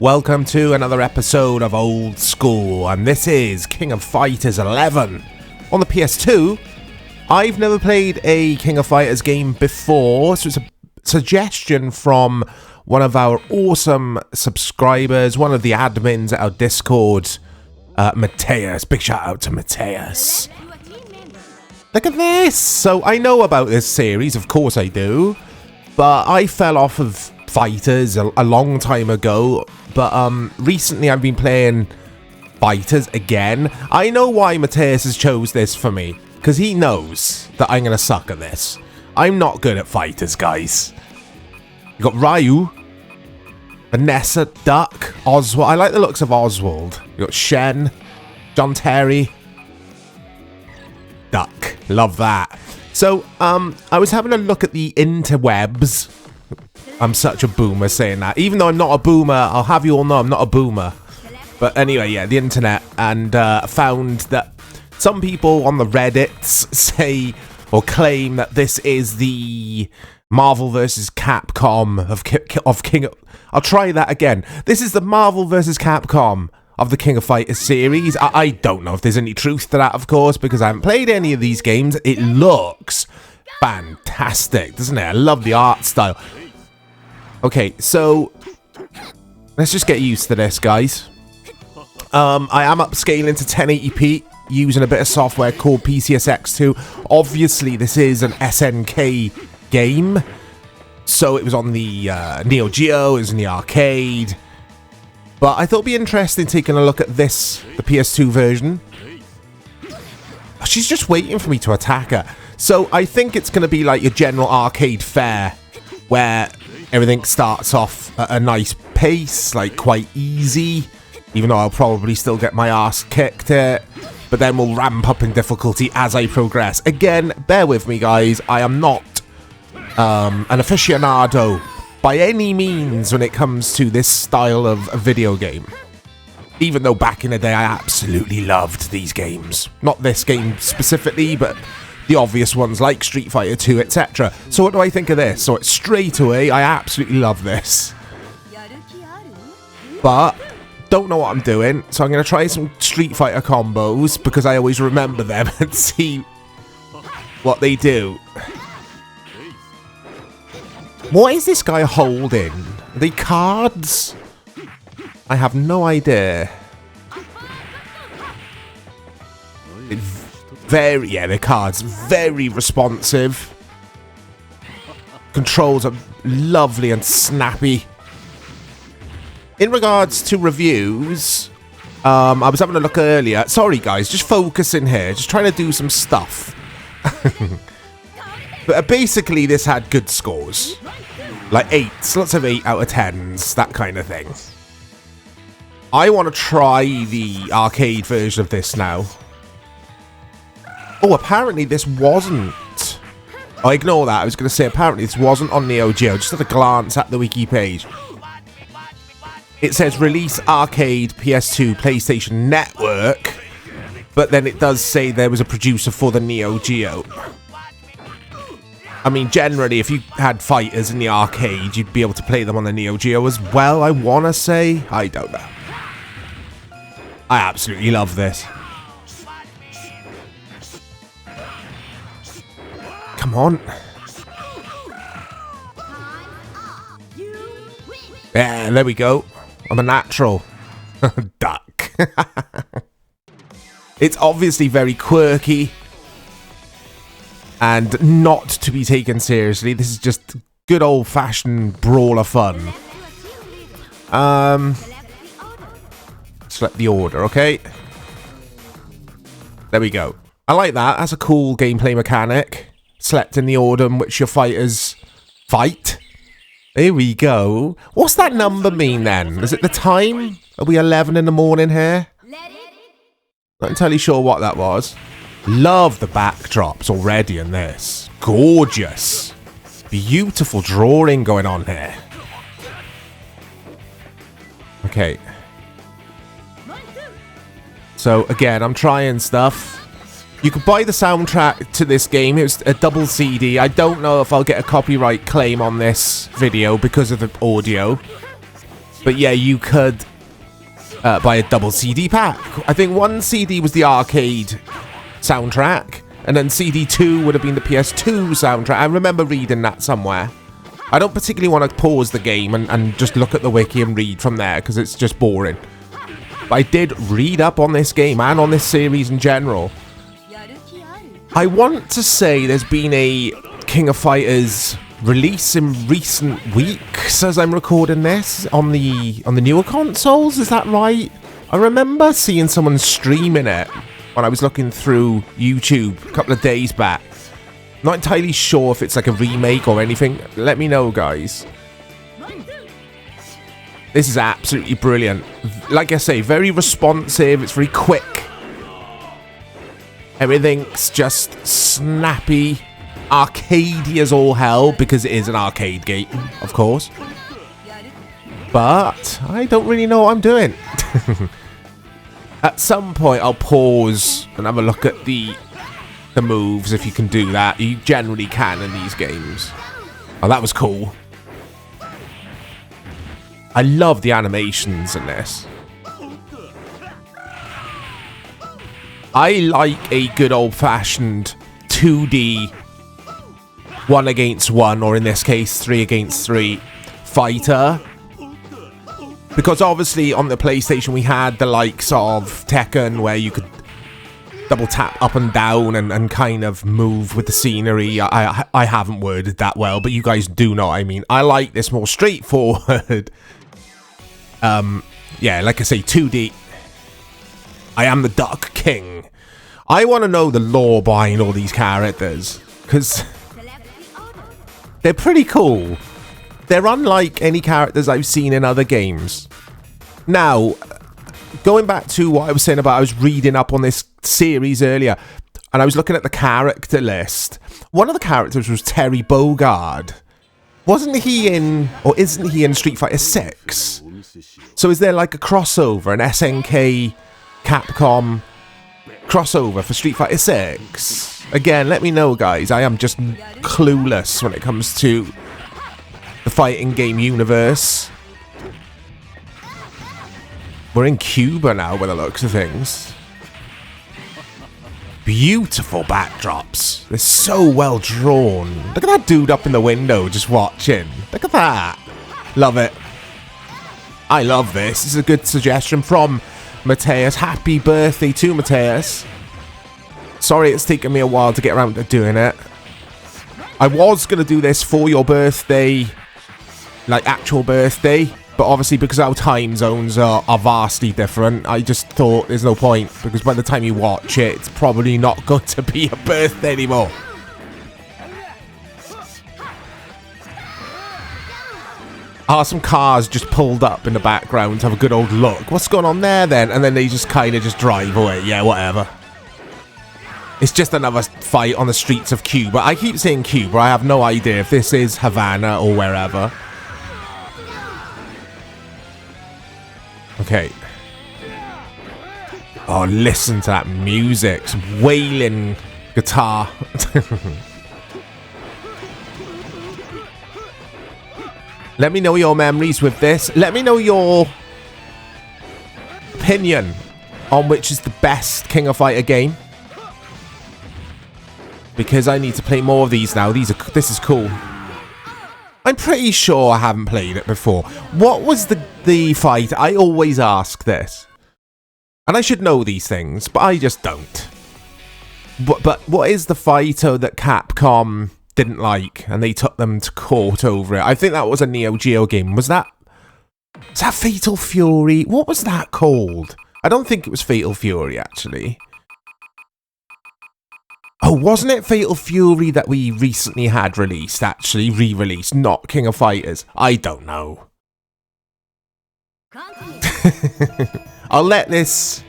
Welcome to another episode of Old School, and this is King of Fighters 11 on the PS2. I've never played a King of Fighters game before, so it's a suggestion from one of our awesome subscribers, one of the admins at our Discord, Mateus. Big shout out to Mateus. Look at this! So I know about this series, of course I do, but I fell off of Fighters a long time ago, but recently I've been playing Fighters again. I know why Mateus has chose this for me, because he knows that I'm going to suck at this. I'm not good at Fighters, guys. You got Ryu, Vanessa, Duck, Oswald. I like the looks of Oswald. You got Shen, John Terry, Duck. Love that. So, I was having a look at the interwebs. I'm such a boomer saying that. Even though I'm not a boomer, I'll have you all know I'm not a boomer. But anyway, yeah, the internet, and found that some people on the Reddits say or claim that this is the Marvel vs. Capcom of King of... I'll try that again. This is the Marvel vs. Capcom of the King of Fighters series. I don't know if there's any truth to that, of course, because I haven't played any of these games. It looks fantastic, doesn't it? I love the art style. Okay, so let's just get used to this, guys. I am upscaling to 1080p using a bit of software called PCSX2. Obviously, this is an SNK game, so it was on the Neo Geo, it was in the arcade. But I thought it'd be interesting taking a look at this, the PS2 version. She's just waiting for me to attack her. So I think it's going to be like your general arcade fare, where everything starts off at a nice pace, like quite easy, even though I'll probably still get my ass kicked it. But then we'll ramp up in difficulty as I progress. Again, bear with me, guys. I am not an aficionado by any means when it comes to this style of a video game. Even though back in the day I absolutely loved these games. Not this game specifically, but the obvious ones like Street Fighter 2, etc. So what do I think of this? So straight away, I absolutely love this. But don't know what I'm doing, so I'm going to try some Street Fighter combos, because I always remember them, and see what they do. What is this guy holding? Are they cards? I have no idea. They're cards. Very responsive. Controls are lovely and snappy. In regards to reviews, I was having a look earlier. Sorry, guys, just focusing here. Just trying to do some stuff. But basically, this had good scores. Like 8s, lots of 8 out of 10s, that kind of thing. I want to try the arcade version of this now. Oh, apparently this wasn't... Oh, ignore that. I was going to say, apparently this wasn't on Neo Geo. Just had a glance at the wiki page. It says release arcade PS2 PlayStation Network. But then it does say there was a producer for the Neo Geo. I mean, generally, if you had fighters in the arcade, you'd be able to play them on the Neo Geo as well, I want to say. I don't know. I absolutely love this. Come on. Yeah, there we go. I'm a natural. Duck. It's obviously very quirky and not to be taken seriously. This is just good old-fashioned brawler fun. Select the order, okay? There we go. I like that. That's a cool gameplay mechanic. Select in the order in which your fighters fight. There we go. What's that number mean then? Is it the time? Are we 11 in the morning here? Not entirely sure what that was. Love the backdrops already in this. Gorgeous. Beautiful drawing going on here. Okay. So again, I'm trying stuff. You could buy the soundtrack to this game. It was a double CD. I don't know if I'll get a copyright claim on this video because of the audio. But yeah, you could buy a double CD pack. I think one CD was the arcade soundtrack, and then CD 2 would have been the PS2 soundtrack. I remember reading that somewhere. I don't particularly want to pause the game and just look at the wiki and read from there, because it's just boring. But I did read up on this game and on this series in general. I want to say there's been a King of Fighters release in recent weeks as I'm recording this on the newer consoles. Is that right? I remember seeing someone streaming it when I was looking through YouTube a couple of days back. Not entirely sure if it's like a remake or anything. Let me know, guys. This is absolutely brilliant. Like I say, very responsive. It's very quick. Everything's just snappy. Arcadey as all hell, because it is an arcade game, of course. But I don't really know what I'm doing. At some point, I'll pause and have a look at the moves, if you can do that. You generally can in these games. Oh, that was cool. I love the animations in this. I like a good old-fashioned 2D 1 against 1, or in this case 3 against 3 fighter. Because obviously on the PlayStation we had the likes of Tekken, where you could double tap up and down and kind of move with the scenery. I haven't worded that well, but you guys do know what I mean. I like this more straightforward. Yeah, like I say, 2D. I am the Duck King. I want to know the lore behind all these characters, because they're pretty cool. They're unlike any characters I've seen in other games. Now, going back to what I was saying about I was reading up on this series earlier, and I was looking at the character list. One of the characters was Terry Bogard. Wasn't he in, or isn't he in Street Fighter 6? So is there like a crossover, an SNK Capcom crossover for Street Fighter 6? Again, let me know, guys. I am just clueless when it comes to the fighting game universe. We're in Cuba now, by the looks of things. Beautiful backdrops. They're so well drawn. Look at that dude up in the window just watching. Look at that. Love it. I love this. This is a good suggestion from Mateus. Happy birthday to Mateus. Sorry it's taken me a while to get around to doing it. I was going to do this for your birthday, like actual birthday, but obviously because our time zones are vastly different, I just thought there's no point, because by the time you watch it, it's probably not going to be a birthday anymore. Some cars just pulled up in the background to have a good old look. What's going on there then? And then they just kind of just drive away. Yeah, whatever. It's just another fight on the streets of Cuba. I keep saying Cuba. I have no idea if this is Havana or wherever. Okay. Oh, listen to that music. Some wailing guitar. Let me know your memories with this. Let me know your opinion on which is the best King of Fighter game. Because I need to play more of these now. This is cool. I'm pretty sure I haven't played it before. What was the fight? I always ask this. And I should know these things, but I just don't. But what is the fighter that Capcom didn't like, and they took them to court over it? I think that was a Neo Geo game. Was that Fatal Fury? What was that called? I don't think it was Fatal Fury, actually. Oh, wasn't it Fatal Fury that we recently had released, actually? Re-released, not King of Fighters? I don't know. I'll let this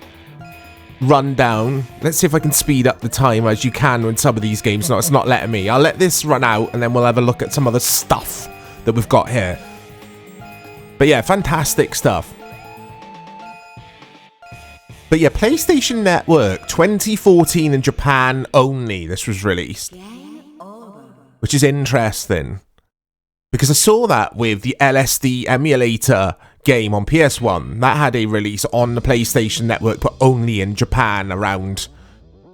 run down. Let's see if I can speed up the time as you can with some of these games. No, it's not letting me. I'll let this run out and then we'll have a look at some other stuff that we've got here. But yeah, fantastic stuff. But yeah, PlayStation Network 2014 in Japan only this was released. Which is interesting. Because I saw that with the LSD emulator game on PS1 that had a release on the PlayStation Network, but only in Japan around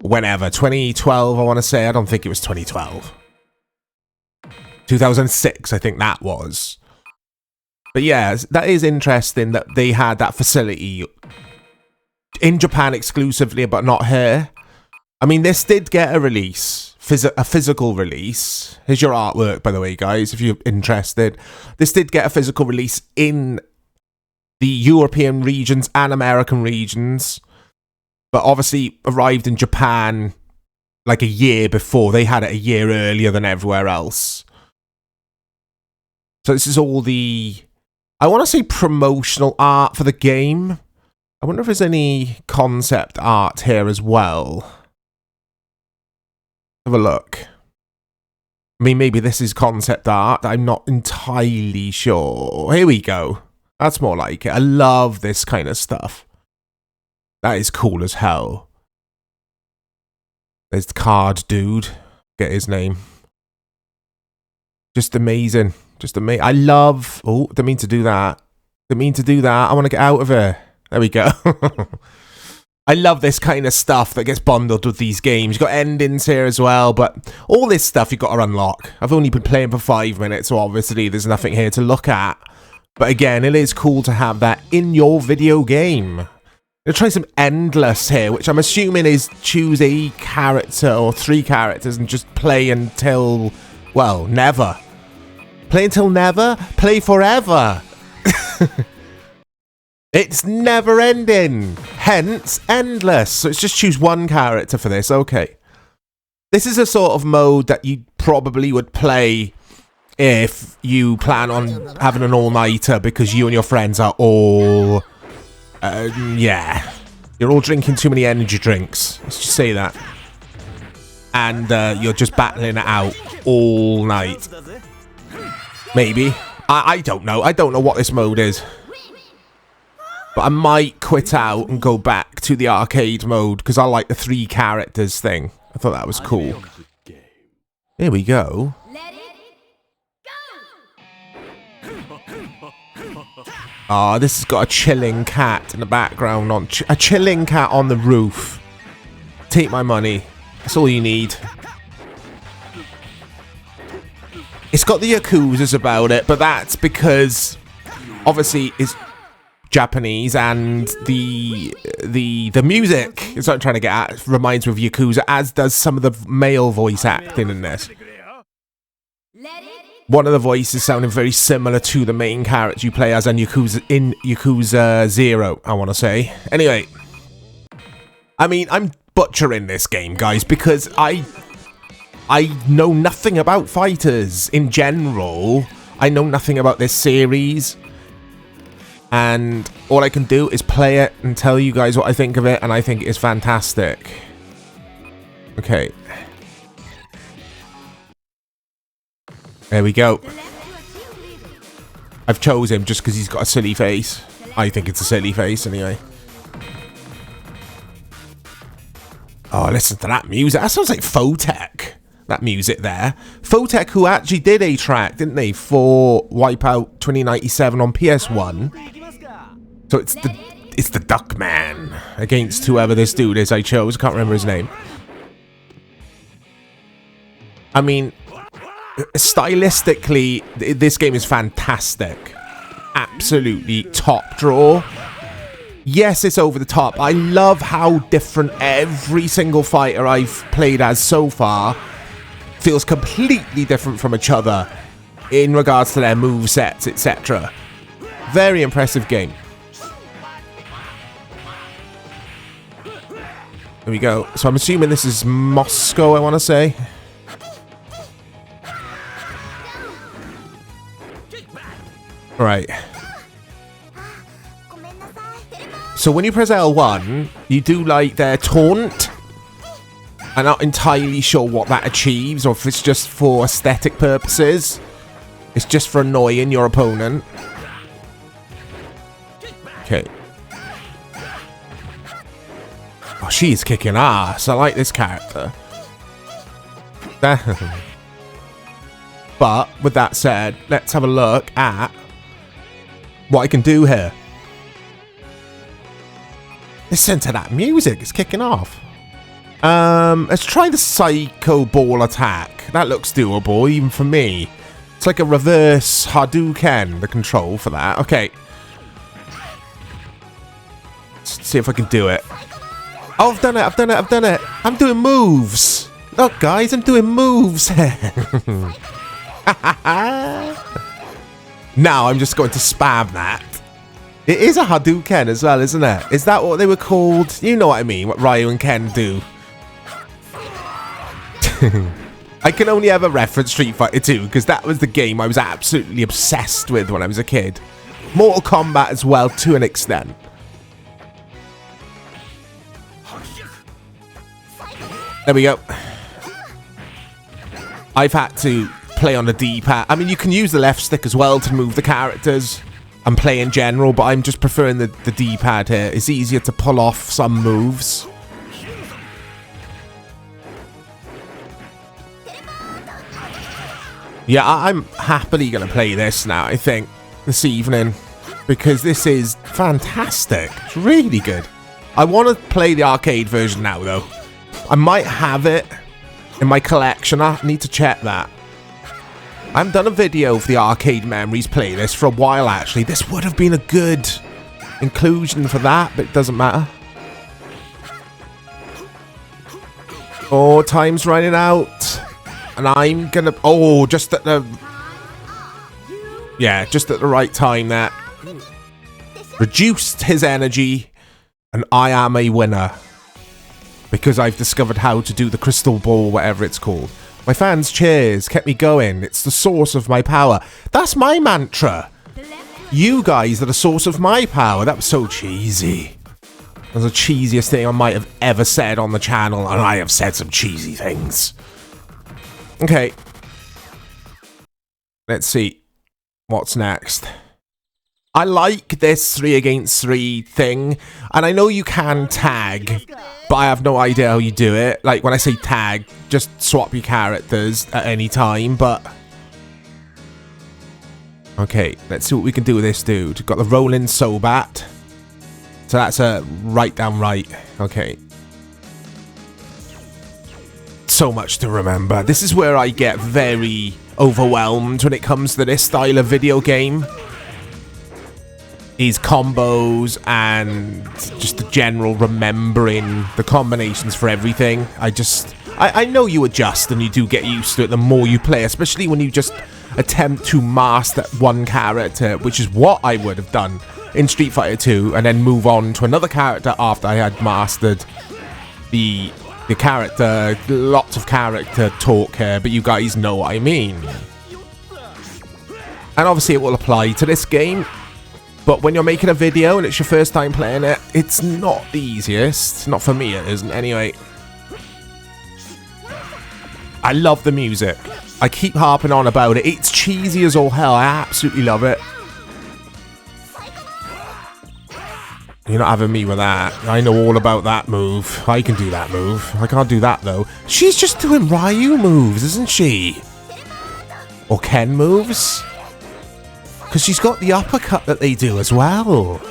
whenever, 2012 I want to say. I don't think it was 2012. 2006 I think that was. But yeah, that is interesting that they had that facility in Japan exclusively, but not here. I mean, this did get a release, a physical release. Here's your artwork, by the way, guys, if you're interested. This did get a physical release in the European regions and American regions, but obviously arrived in Japan like a year before. They had it a year earlier than everywhere else. So this is all the, I want to say, promotional art for the game. I wonder if there's any concept art here as well. Have a look. I mean, maybe this is concept art. I'm not entirely sure. Here we go. That's more like it. I love this kind of stuff. That is cool as hell. There's the card dude. Get his name. Just amazing. Just amazing. I love... Oh, didn't mean to do that. Didn't mean to do that. I want to get out of here. There we go. I love this kind of stuff that gets bundled with these games. You've got endings here as well, but all this stuff you've got to unlock. I've only been playing for 5 minutes, so obviously there's nothing here to look at. But again, it is cool to have that in your video game. Let's try some endless here, which I'm assuming is choose a character or 3 characters and just play until, well, never. Play until never? Play forever. It's never ending, hence endless. So it's just choose 1 character for this. Okay. This is a sort of mode that you probably would play if you plan on having an all-nighter because you and your friends are all, yeah. You're all drinking too many energy drinks. Let's just say that. And you're just battling it out all night. Maybe. I don't know. I don't know what this mode is. But I might quit out and go back to the arcade mode because I like the 3 characters thing. I thought that was cool. Here we go. Ah, this has got a chilling cat in the background. A chilling cat on the roof. Take my money. That's all you need. It's got the Yakuzas about it, but that's because obviously it's Japanese and the music is what I'm trying to get at. Reminds me of Yakuza, as does some of the male voice acting in this. One of the voices sounding very similar to the main character you play as in Yakuza 0, I want to say. Anyway, I mean, I'm butchering this game, guys, because I know nothing about fighters in general. I know nothing about this series. And all I can do is play it and tell you guys what I think of it, and I think it is fantastic. Okay. There we go. I've chose him just because he's got a silly face. I think it's a silly face anyway. Oh, listen to that music. That sounds like Photech. That music there. Photech, who actually did a track, didn't they, for Wipeout 2097 on PS1. So it's the Duckman against whoever this dude is I chose. I can't remember his name. I mean, stylistically, this game is fantastic. Absolutely top draw. Yes, it's over the top. I love how different every single fighter I've played as so far feels completely different from each other in regards to their movesets, etc. Very impressive game. There we go. So I'm assuming this is Moscow, I want to say. Right. So when you press L1, you do like their taunt. I'm not entirely sure what that achieves, or if it's just for aesthetic purposes. It's just for annoying your opponent. Okay. Oh, she's kicking ass. I like this character. But, with that said, let's have a look at what I can do here. Listen to that music. It's kicking off. Let's try the Psycho Ball attack. That looks doable, even for me. It's like a reverse Hadouken, the control for that. Okay. Let's see if I can do it. Oh, I've done it, I've done it, I've done it. I'm doing moves. Look, guys, I'm doing moves. Now I'm just going to spam that. It is a Hadouken as well, isn't it? Is that what they were called? You know what I mean, what Ryu and Ken do. I can only ever reference Street Fighter 2 because that was the game I was absolutely obsessed with when I was a kid. Mortal Kombat as well, to an extent. There we go. I've had to play on the D-pad. I mean, you can use the left stick as well to move the characters and play in general, but I'm just preferring the D-pad here. It's easier to pull off some moves. Yeah, I'm happily going to play this now, I think, this evening, because this is fantastic. It's really good. I want to play the arcade version now, though. I might have it in my collection. I need to check that. I haven't done a video for the Arcade Memories playlist for a while, actually. This would have been a good inclusion for that, but it doesn't matter. Oh, time's running out. And I'm gonna... Oh, just at the... Yeah, just at the right time there. Reduced his energy, and I am a winner. Because I've discovered how to do the crystal ball, whatever it's called. My fans' cheers kept me going. It's the source of my power. That's my mantra. You guys are the source of my power. That was so cheesy. That was the cheesiest thing I might have ever said on the channel, and I have said some cheesy things. Okay. Let's see. What's next? I like this 3 against 3 thing, and I know you can tag, but I have no idea how you do it. Like, when I say tag, just swap your characters at any time, but... Okay, let's see what we can do with this dude. Got the rolling Sobat. So that's a right down right. Okay. So much to remember. This is where I get very overwhelmed when it comes to this style of video game. Is combos and just the general remembering the combinations for everything. I know you adjust and you do get used to it the more you play, especially when you just attempt to master one character, which is what I would have done in Street Fighter 2, and then move on to another character after I had mastered the character. Lots of character talk here, but you guys know what I mean. And obviously it will apply to this game. But when you're making a video and it's your first time playing it, it's not the easiest. Not for me, it isn't. Anyway. I love the music. I keep harping on about it. It's cheesy as all hell. I absolutely love it. You're not having me with that. I know all about that move. I can do that move. I can't do that, though. She's just doing Ryu moves, isn't she? Or Ken moves? Because she's got the uppercut that they do as well.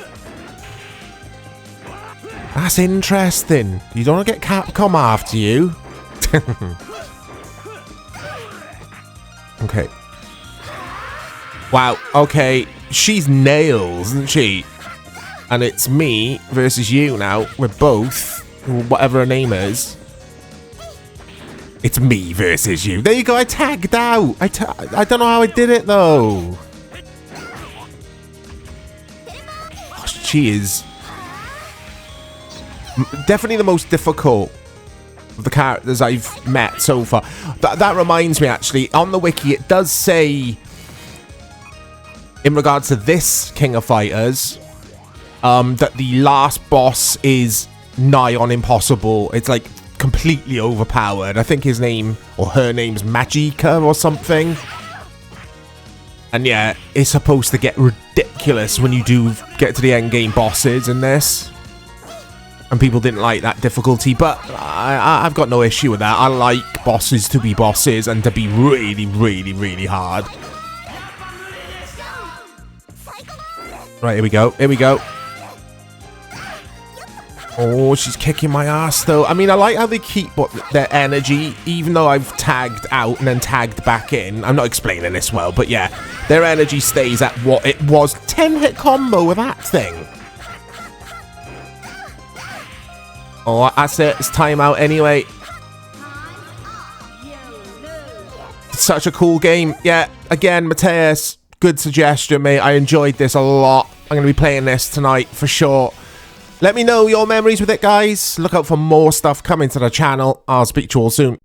That's interesting. You don't want to get Capcom after you. Okay. Wow, okay. She's nails, isn't she? And it's me versus you now. We're both, whatever her name is. It's me versus you. There you go, I tagged out. I don't know how I did it, though. She is definitely the most difficult of the characters I've met so far. That reminds me, actually, on the wiki it does say, in regards to this King of Fighters, that the last boss is nigh on impossible. It's like completely overpowered. I think his name or her name's Magica or something. And yeah, it's supposed to get ridiculous when you do get to the end game bosses in this. And people didn't like that difficulty, but I've got no issue with that. I like bosses to be bosses and to be really, really, really hard. Right, here we go. Here we go. Oh, she's kicking my ass, though. I mean, I like how they keep their energy, even though I've tagged out and then tagged back in. I'm not explaining this well, but yeah. Their energy stays at what it was. 10-hit combo with that thing. Oh, that's it. It's timeout anyway. It's such a cool game. Yeah, again, Mateus, good suggestion, mate. I enjoyed this a lot. I'm going to be playing this tonight for sure. Let me know your memories with it, guys. Look out for more stuff coming to the channel. I'll speak to you all soon.